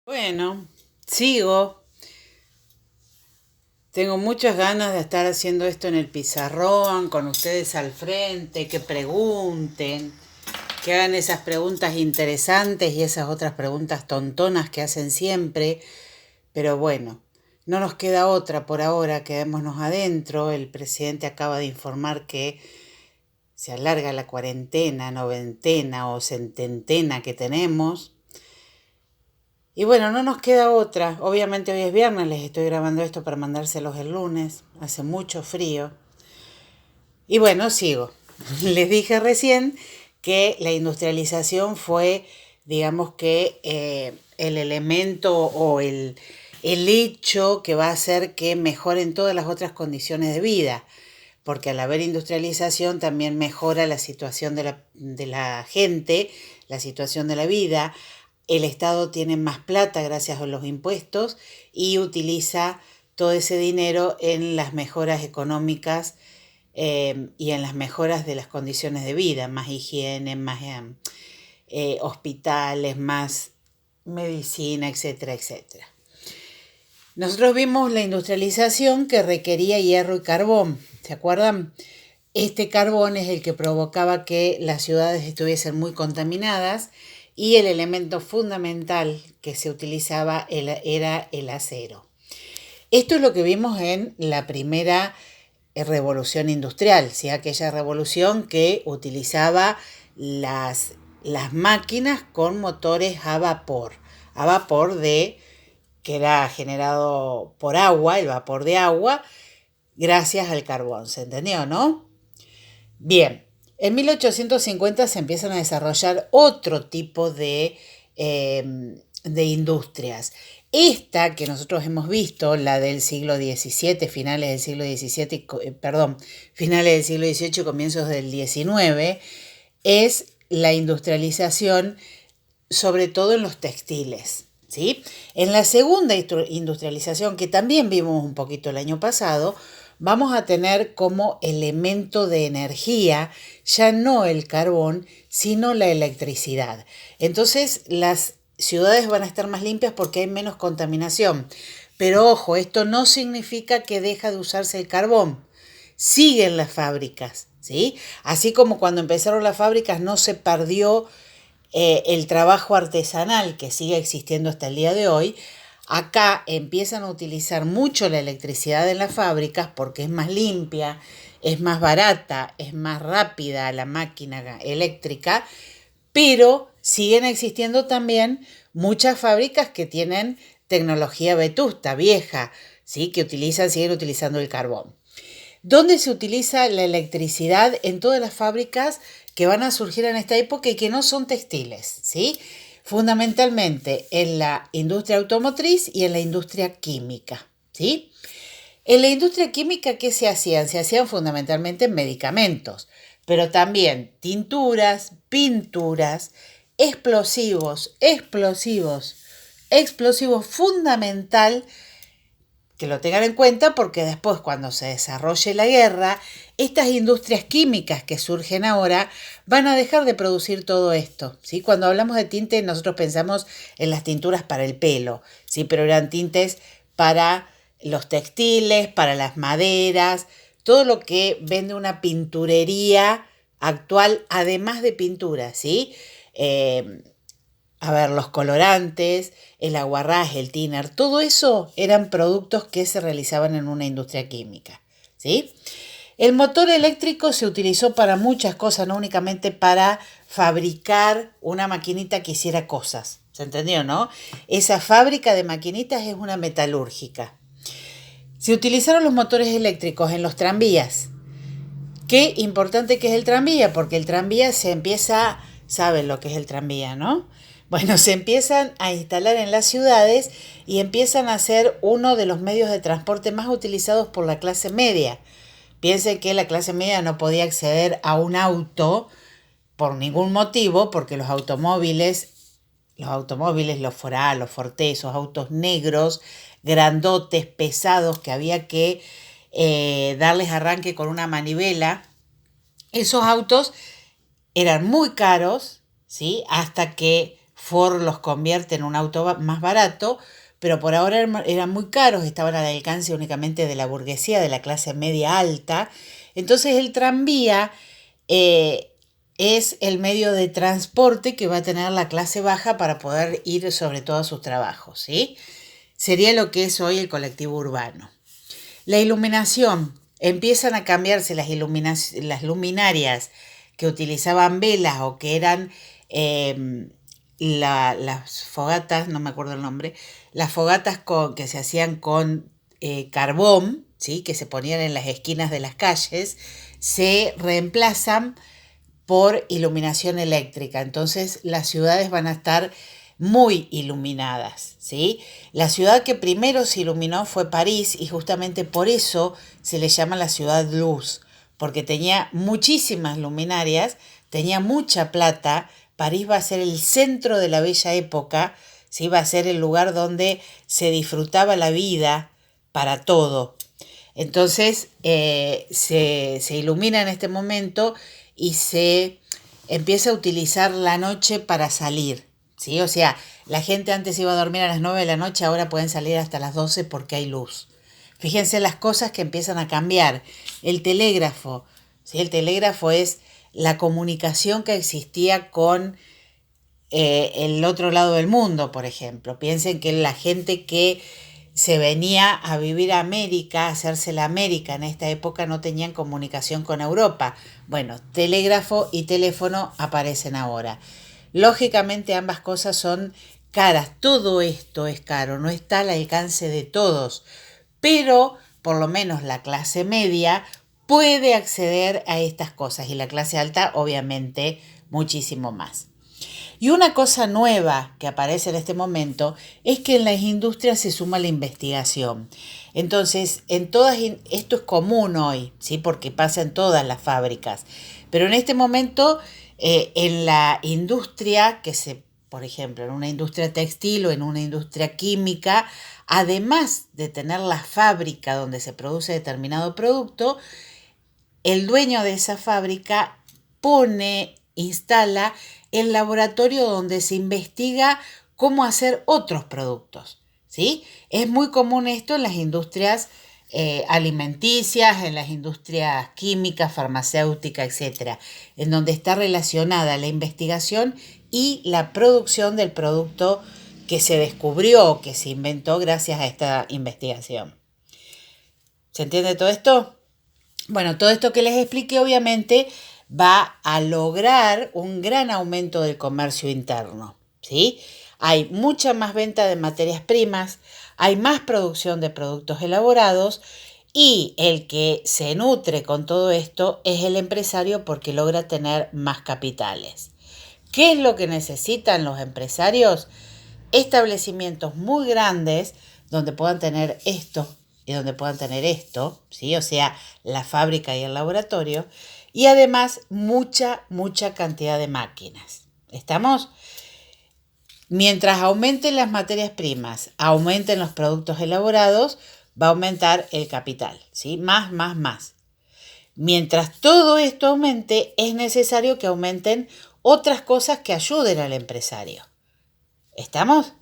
Bueno, sigo. Tengo muchas ganas de estar haciendo esto en el pizarrón, con ustedes al frente, que pregunten, que hagan esas preguntas interesantes y esas otras preguntas tontonas que hacen siempre. Pero bueno, no nos queda otra por ahora, quedémonos adentro. El presidente acaba de informar que se alarga la cuarentena, noventena o cententena que tenemos. Y bueno, no nos queda otra. Obviamente hoy es viernes, les estoy grabando esto para mandárselos el lunes. Hace mucho frío. Y bueno, sigo. Les dije recién que la industrialización fue, digamos que, el elemento o el hecho que va a hacer que mejoren todas las otras condiciones de vida. Porque al haber industrialización también mejora la situación de la gente, la situación de la vida. El Estado tiene más plata gracias a los impuestos y utiliza todo ese dinero en las mejoras económicas y en las mejoras de las condiciones de vida, más higiene, más hospitales, más medicina, etcétera, etcétera. Nosotros vimos la industrialización que requería hierro y carbón, ¿se acuerdan? Este carbón es el que provocaba que las ciudades estuviesen muy contaminadas y el elemento fundamental que se utilizaba era el acero. Esto es lo que vimos en la primera revolución industrial, ¿sí? Aquella revolución que utilizaba las máquinas con motores a vapor que era generado por agua, el vapor de agua, gracias al carbón, ¿se entendió, no? Bien, en 1850 se empiezan a desarrollar otro tipo de industrias. Esta que nosotros hemos visto, la del siglo XVII, finales del siglo XVII, finales del siglo XVIII y comienzos del XIX, es la industrialización sobre todo en los textiles. ¿Sí? En la segunda industrialización, que también vimos un poquito el año pasado, vamos a tener como elemento de energía ya no el carbón, sino la electricidad. Entonces las ciudades van a estar más limpias porque hay menos contaminación. Pero ojo, esto no significa que deja de usarse el carbón. Siguen las fábricas, ¿sí? Así como cuando empezaron las fábricas no se perdió el trabajo artesanal que sigue existiendo hasta el día de hoy. Acá empiezan a utilizar mucho la electricidad en las fábricas porque es más limpia, es más barata, es más rápida la máquina eléctrica, pero siguen existiendo también muchas fábricas que tienen tecnología vetusta, vieja, ¿sí? Que siguen utilizando el carbón. ¿Dónde se utiliza la electricidad? En todas las fábricas que van a surgir en esta época y que no son textiles, ¿sí? Fundamentalmente en la industria automotriz y en la industria química, ¿sí? En la industria química, ¿qué se hacían? Se hacían fundamentalmente medicamentos, pero también tinturas, pinturas, explosivos fundamental que lo tengan en cuenta porque después cuando se desarrolle la guerra, estas industrias químicas que surgen ahora van a dejar de producir todo esto, ¿sí? Cuando hablamos de tinte nosotros pensamos en las tinturas para el pelo, ¿sí? Pero eran tintes para los textiles, para las maderas, todo lo que vende una pinturería actual, además de pintura, ¿sí? Eh, los colorantes, el aguarrás, el thinner, todo eso eran productos que se realizaban en una industria química, ¿sí? El motor eléctrico se utilizó para muchas cosas, no únicamente para fabricar una maquinita que hiciera cosas, ¿se entendió, no? Esa fábrica de maquinitas es una metalúrgica. Se utilizaron los motores eléctricos en los tranvías. Qué importante que es el tranvía, porque el tranvía saben lo que es el tranvía, ¿no? Bueno, se empiezan a instalar en las ciudades y empiezan a ser uno de los medios de transporte más utilizados por la clase media. Piensen que la clase media no podía acceder a un auto por ningún motivo, porque los Forá, los Forté, esos autos negros, grandotes, pesados, que había que darles arranque con una manivela, esos autos eran muy caros, ¿sí? Hasta que Ford los convierte en un auto más barato, pero por ahora eran muy caros, estaban al alcance únicamente de la burguesía, de la clase media alta. Entonces el tranvía eh, es el medio de transporte que va a tener la clase baja para poder ir sobre todo a sus trabajos, ¿sí? Sería lo que es hoy el colectivo urbano. La iluminación. Empiezan a cambiarse las luminarias que utilizaban velas o que eran las fogatas, no me acuerdo el nombre, las fogatas que se hacían con carbón, ¿sí? Que se ponían en las esquinas de las calles, se reemplazan por iluminación eléctrica. Entonces las ciudades van a estar muy iluminadas, ¿sí? La ciudad que primero se iluminó fue París y justamente por eso se le llama la ciudad luz, porque tenía muchísimas luminarias, tenía mucha plata. París va a ser el centro de la bella época, ¿sí? Va a ser el lugar donde se disfrutaba la vida para todo. Entonces se ilumina en este momento y se empieza a utilizar la noche para salir, ¿sí? O sea, la gente antes iba a dormir a las 9 de la noche, ahora pueden salir hasta las 12 porque hay luz. Fíjense las cosas que empiezan a cambiar. El telégrafo, ¿sí? El telégrafo es la comunicación que existía con el otro lado del mundo, por ejemplo. Piensen que la gente que se venía a vivir a América, a hacerse la América en esta época, no tenían comunicación con Europa. Bueno, telégrafo y teléfono aparecen ahora. Lógicamente ambas cosas son caras, todo esto es caro, no está al alcance de todos, pero por lo menos la clase media puede acceder a estas cosas y la clase alta obviamente muchísimo más. Y una cosa nueva que aparece en este momento es que en las industrias se suma la investigación. Entonces, esto es común hoy, ¿sí? Porque pasa en todas las fábricas. Pero en este momento, en la industria, por ejemplo, en una industria textil o en una industria química, además de tener la fábrica donde se produce determinado producto, el dueño de esa fábrica instala el laboratorio donde se investiga cómo hacer otros productos, ¿sí? Es muy común esto en las industrias alimenticias, en las industrias químicas, farmacéuticas, etcétera, en donde está relacionada la investigación y la producción del producto que se descubrió o que se inventó gracias a esta investigación. ¿Se entiende todo esto? Bueno, todo esto que les expliqué obviamente va a lograr un gran aumento del comercio interno, ¿sí? Hay mucha más venta de materias primas, hay más producción de productos elaborados y el que se nutre con todo esto es el empresario porque logra tener más capitales. ¿Qué es lo que necesitan los empresarios? Establecimientos muy grandes donde puedan tener esto y donde puedan tener esto, ¿sí? O sea, la fábrica y el laboratorio, y además mucha cantidad de máquinas. ¿Estamos? Mientras aumenten las materias primas, aumenten los productos elaborados, va a aumentar el capital, ¿sí? Más. Mientras todo esto aumente, es necesario que aumenten otras cosas que ayuden al empresario. ¿Estamos?